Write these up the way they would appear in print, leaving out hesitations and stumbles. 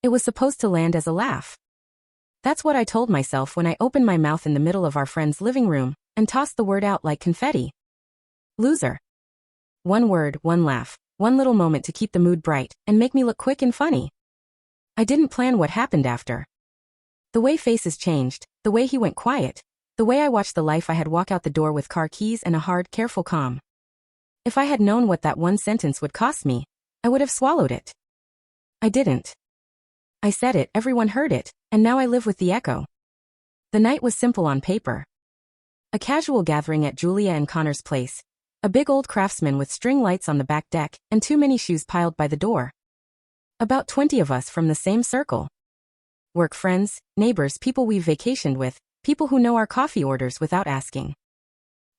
It was supposed to land as a laugh. That's what I told myself when I opened my mouth in the middle of our friend's living room and tossed the word out like confetti. Loser. One word, one laugh, one little moment to keep the mood bright and make me look quick and funny. I didn't plan what happened after. The way faces changed, the way he went quiet, the way I watched the life I had walk out the door with car keys and a hard, careful calm. If I had known what that one sentence would cost me, I would have swallowed it. I didn't. I said it, everyone heard it, and now I live with the echo. The night was simple on paper. A casual gathering at Julia and Connor's place, a big old Craftsman with string lights on the back deck and too many shoes piled by the door. About 20 of us from the same circle. Work friends, neighbors, people we've vacationed with, people who know our coffee orders without asking.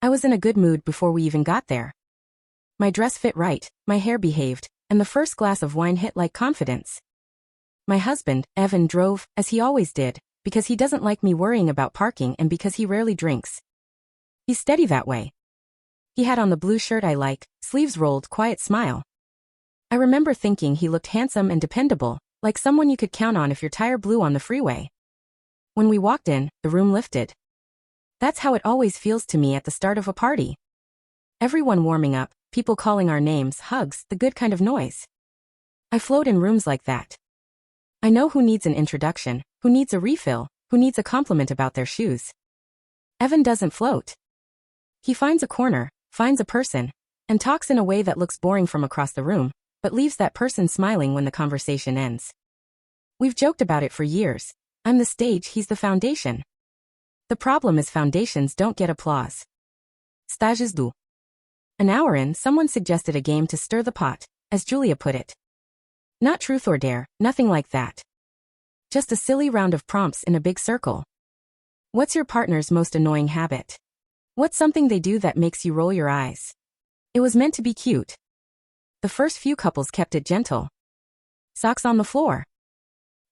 I was in a good mood before we even got there. My dress fit right, my hair behaved, and the first glass of wine hit like confidence. My husband, Evan, drove, as he always did, because he doesn't like me worrying about parking and because he rarely drinks. He's steady that way. He had on the blue shirt I like, sleeves rolled, quiet smile. I remember thinking he looked handsome and dependable, like someone you could count on if your tire blew on the freeway. When we walked in, the room lifted. That's how it always feels to me at the start of a party. Everyone warming up, people calling our names, hugs, the good kind of noise. I float in rooms like that. I know who needs an introduction, who needs a refill, who needs a compliment about their shoes. Evan doesn't float. He finds a corner, finds a person, and talks in a way that looks boring from across the room, but leaves that person smiling when the conversation ends. We've joked about it for years. I'm the stage, he's the foundation. The problem is foundations don't get applause. Stages do. An hour in, someone suggested a game to stir the pot, as Julia put it. Not truth or dare, nothing like that. Just a silly round of prompts in a big circle. What's your partner's most annoying habit? What's something they do that makes you roll your eyes? It was meant to be cute. The first few couples kept it gentle. Socks on the floor.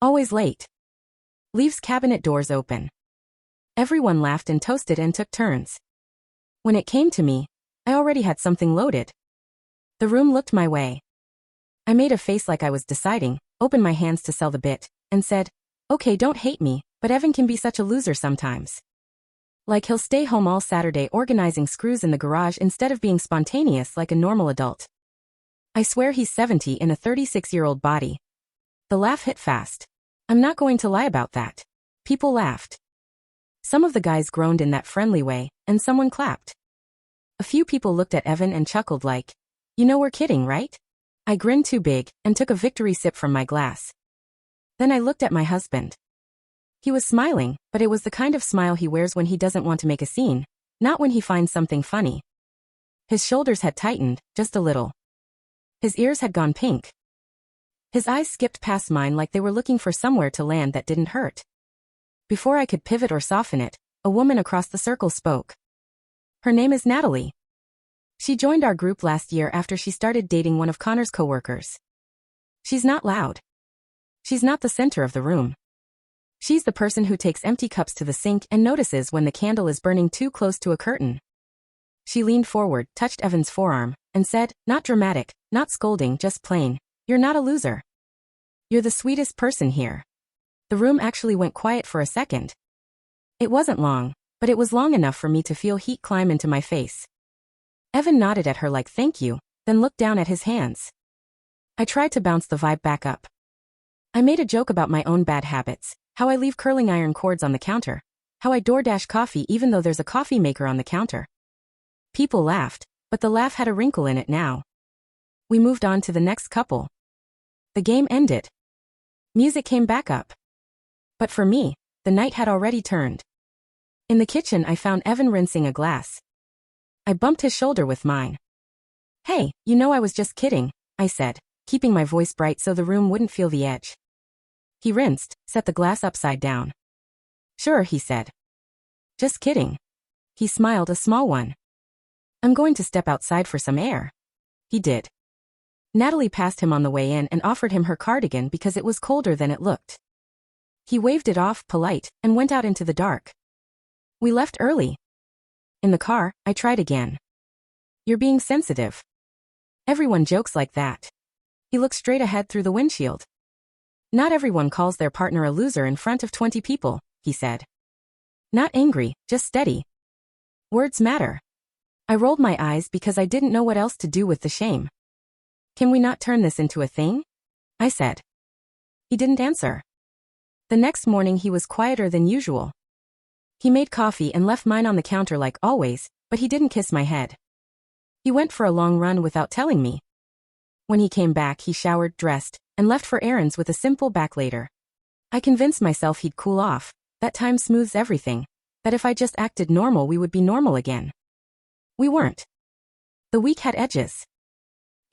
Always late. Leaves cabinet doors open. Everyone laughed and toasted and took turns. When it came to me, I already had something loaded. The room looked my way. I made a face like I was deciding, opened my hands to sell the bit, and said, "Okay, don't hate me, but Evan can be such a loser sometimes. Like he'll stay home all Saturday organizing screws in the garage instead of being spontaneous like a normal adult. I swear he's 70 in a 36-year-old body." The laugh hit fast. I'm not going to lie about that. People laughed. Some of the guys groaned in that friendly way, and someone clapped. A few people looked at Evan and chuckled like, "You know we're kidding, right?" I grinned too big, and took a victory sip from my glass. Then I looked at my husband. He was smiling, but it was the kind of smile he wears when he doesn't want to make a scene, not when he finds something funny. His shoulders had tightened, just a little. His ears had gone pink. His eyes skipped past mine like they were looking for somewhere to land that didn't hurt. Before I could pivot or soften it, a woman across the circle spoke. Her name is Natalie. She joined our group last year after she started dating one of Connor's coworkers. She's not loud. She's not the center of the room. She's the person who takes empty cups to the sink and notices when the candle is burning too close to a curtain. She leaned forward, touched Evan's forearm, and said, not dramatic, not scolding, just plain, "You're not a loser. You're the sweetest person here." The room actually went quiet for a second. It wasn't long, but it was long enough for me to feel heat climb into my face. Evan nodded at her like thank you, then looked down at his hands. I tried to bounce the vibe back up. I made a joke about my own bad habits, how I leave curling iron cords on the counter, how I DoorDash coffee even though there's a coffee maker on the counter. People laughed, but the laugh had a wrinkle in it now. We moved on to the next couple. The game ended. Music came back up. But for me, the night had already turned. In the kitchen I found Evan rinsing a glass. I bumped his shoulder with mine. "Hey, you know I was just kidding," I said, keeping my voice bright so the room wouldn't feel the edge. He rinsed, set the glass upside down. "Sure," he said. "Just kidding." He smiled, a small one. "I'm going to step outside for some air." He did. Natalie passed him on the way in and offered him her cardigan because it was colder than it looked. He waved it off, polite, and went out into the dark. We left early. In the car, I tried again. "You're being sensitive." Everyone jokes like that. He looked straight ahead through the windshield. Not everyone calls their partner a loser in front of 20 people, he said. Not angry, just steady. Words matter. I rolled my eyes because I didn't know what else to do with the shame. Can we not turn this into a thing? I said. He didn't answer. The next morning he was quieter than usual. He made coffee and left mine on the counter like always, but he didn't kiss my head. He went for a long run without telling me. When he came back he showered, dressed, and left for errands with a simple back later. I convinced myself he'd cool off, that time smooths everything, that if I just acted normal we would be normal again. We weren't. The week had edges.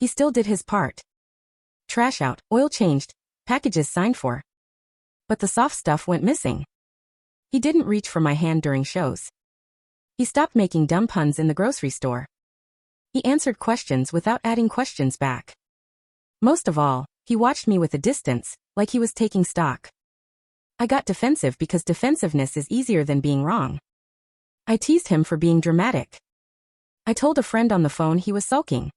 He still did his part. Trash out, oil changed, packages signed for. But the soft stuff went missing. He didn't reach for my hand during shows. He stopped making dumb puns in the grocery store. He answered questions without adding questions back. Most of all, he watched me with a distance, like he was taking stock. I got defensive because defensiveness is easier than being wrong. I teased him for being dramatic. I told a friend on the phone he was sulking.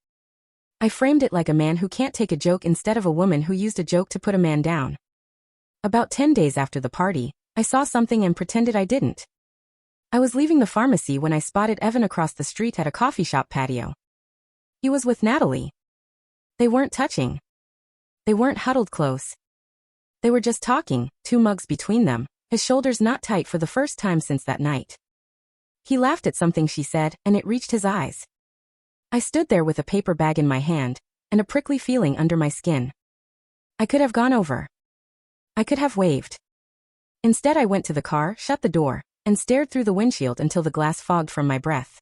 I framed it like a man who can't take a joke instead of a woman who used a joke to put a man down. About 10 days after the party, I saw something and pretended I didn't. I was leaving the pharmacy when I spotted Evan across the street at a coffee shop patio. He was with Natalie. They weren't touching. They weren't huddled close. They were just talking, 2 mugs between them, his shoulders not tight for the first time since that night. He laughed at something she said, and it reached his eyes. I stood there with a paper bag in my hand, and a prickly feeling under my skin. I could have gone over. I could have waved. Instead I went to the car, shut the door, and stared through the windshield until the glass fogged from my breath.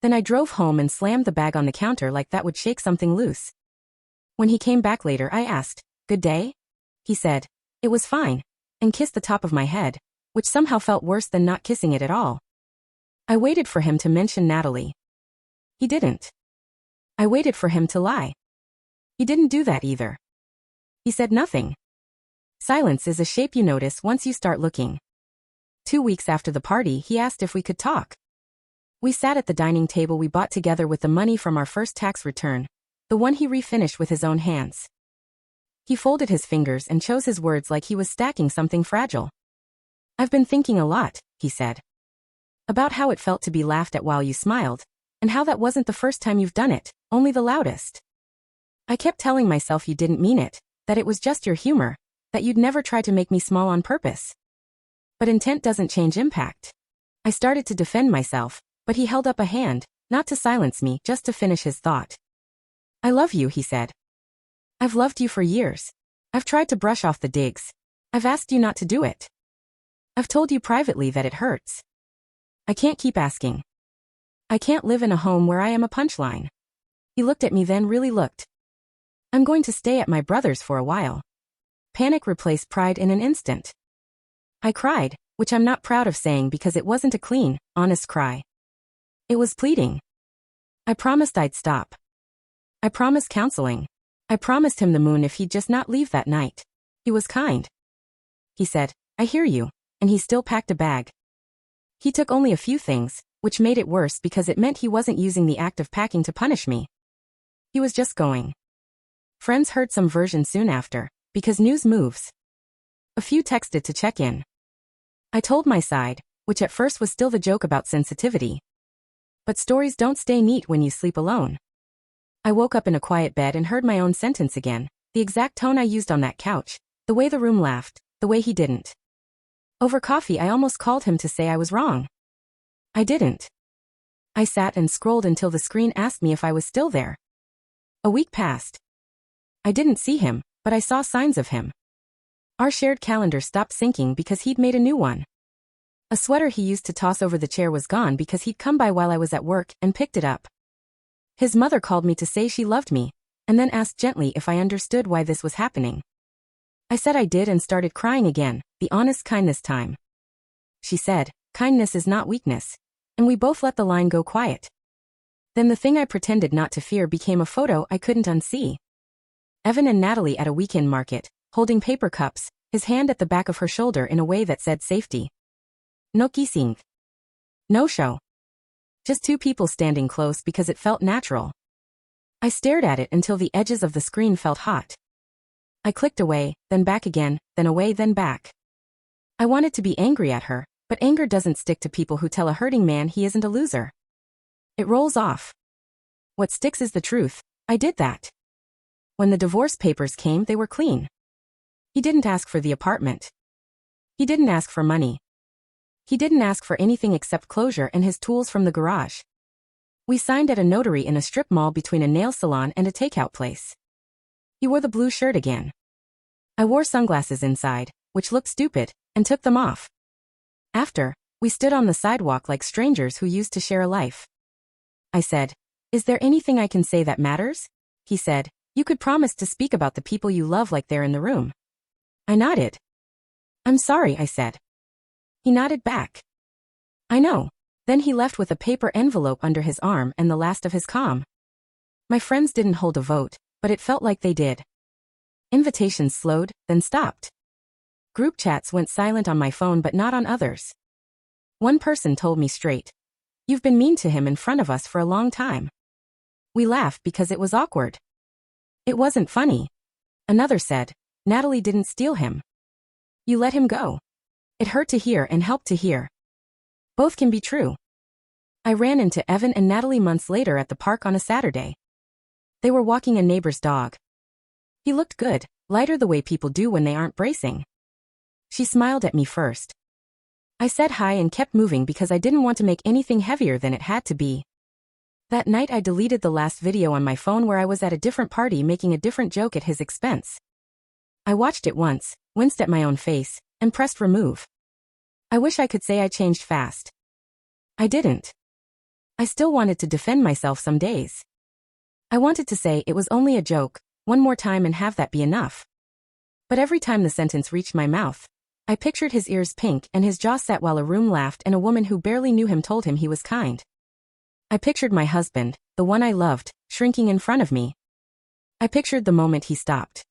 Then I drove home and slammed the bag on the counter like that would shake something loose. When he came back later I asked, "Good day?" He said, "It was fine," and kissed the top of my head, which somehow felt worse than not kissing it at all. I waited for him to mention Natalie. He didn't. I waited for him to lie. He didn't do that either. He said nothing. Silence is a shape you notice once you start looking. 2 weeks after the party he asked if we could talk. We sat at the dining table we bought together with the money from our first tax return, the one he refinished with his own hands. He folded his fingers and chose his words like he was stacking something fragile. "I've been thinking a lot," he said. "About how it felt to be laughed at while you smiled, and how that wasn't the first time you've done it, only the loudest. I kept telling myself you didn't mean it, that it was just your humor, that you'd never try to make me small on purpose. But intent doesn't change impact." I started to defend myself, but he held up a hand, not to silence me, just to finish his thought. "I love you," he said. "I've loved you for years. I've tried to brush off the digs. I've asked you not to do it. I've told you privately that it hurts. I can't keep asking. I can't live in a home where I am a punchline." He looked at me then really looked. "I'm going to stay at my brother's for a while." Panic replaced pride in an instant. I cried, which I'm not proud of saying because it wasn't a clean, honest cry. It was pleading. I promised I'd stop. I promised counseling. I promised him the moon if he'd just not leave that night. He was kind. He said, "I hear you," and he still packed a bag. He took only a few things, which made it worse because it meant he wasn't using the act of packing to punish me. He was just going. Friends heard some version soon after, because news moves. A few texted to check in. I told my side, which at first was still the joke about sensitivity. But stories don't stay neat when you sleep alone. I woke up in a quiet bed and heard my own sentence again, the exact tone I used on that couch, the way the room laughed, the way he didn't. Over coffee I almost called him to say I was wrong. I didn't. I sat and scrolled until the screen asked me if I was still there. A week passed. I didn't see him, but I saw signs of him. Our shared calendar stopped syncing because he'd made a new one. A sweater he used to toss over the chair was gone because he'd come by while I was at work and picked it up. His mother called me to say she loved me, and then asked gently if I understood why this was happening. I said I did and started crying again, the honest kind this time. She said, "Kindness is not weakness," and we both let the line go quiet. Then the thing I pretended not to fear became a photo I couldn't unsee. Evan and Natalie at a weekend market, holding paper cups, his hand at the back of her shoulder in a way that said safety. No kissing. No show. Just 2 people standing close because it felt natural. I stared at it until the edges of the screen felt hot. I clicked away, then back again, then away, then back. I wanted to be angry at her, but anger doesn't stick to people who tell a hurting man he isn't a loser. It rolls off. What sticks is the truth. I did that. When the divorce papers came, they were clean. He didn't ask for the apartment. He didn't ask for money. He didn't ask for anything except closure and his tools from the garage. We signed at a notary in a strip mall between a nail salon and a takeout place. He wore the blue shirt again. I wore sunglasses inside, which looked stupid, and took them off. After, we stood on the sidewalk like strangers who used to share a life. I said, "Is there anything I can say that matters?" He said, "You could promise to speak about the people you love like they're in the room." I nodded. "I'm sorry," I said. He nodded back. "I know." Then he left with a paper envelope under his arm and the last of his calm. My friends didn't hold a vote, but it felt like they did. Invitations slowed, then stopped. Group chats went silent on my phone but not on others. One person told me straight, "You've been mean to him in front of us for a long time." We laughed because it was awkward. It wasn't funny. Another said, "Natalie didn't steal him. You let him go." It hurt to hear and helped to hear. Both can be true. I ran into Evan and Natalie months later at the park on a Saturday. They were walking a neighbor's dog. He looked good, lighter the way people do when they aren't bracing. She smiled at me first. I said hi and kept moving because I didn't want to make anything heavier than it had to be. That night I deleted the last video on my phone where I was at a different party making a different joke at his expense. I watched it once, winced at my own face, and pressed remove. I wish I could say I changed fast. I didn't. I still wanted to defend myself some days. I wanted to say it was only a joke, one more time and have that be enough. But every time the sentence reached my mouth, I pictured his ears pink and his jaw set while a room laughed and a woman who barely knew him told him he was kind. I pictured my husband, the one I loved, shrinking in front of me. I pictured the moment he stopped.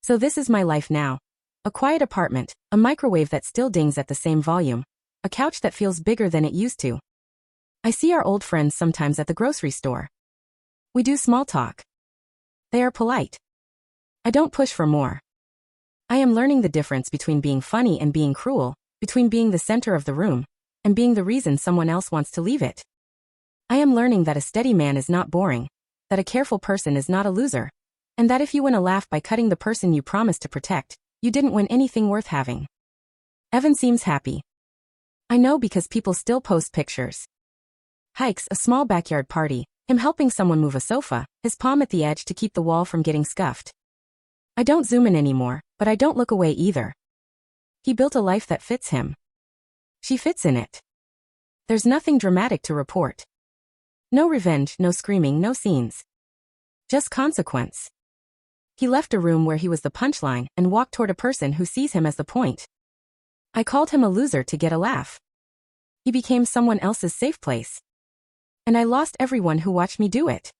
So this is my life now. A quiet apartment, a microwave that still dings at the same volume, a couch that feels bigger than it used to. I see our old friends sometimes at the grocery store. We do small talk. They are polite. I don't push for more. I am learning the difference between being funny and being cruel, between being the center of the room, and being the reason someone else wants to leave it. I am learning that a steady man is not boring, that a careful person is not a loser, and that if you win a laugh by cutting the person you promised to protect, you didn't win anything worth having. Evan seems happy. I know because people still post pictures. Hikes, a small backyard party, him helping someone move a sofa, his palm at the edge to keep the wall from getting scuffed. I don't zoom in anymore, but I don't look away either. He built a life that fits him. She fits in it. There's nothing dramatic to report. No revenge, no screaming, no scenes. Just consequence. He left a room where he was the punchline and walked toward a person who sees him as the point. I called him a loser to get a laugh. He became someone else's safe place. And I lost everyone who watched me do it.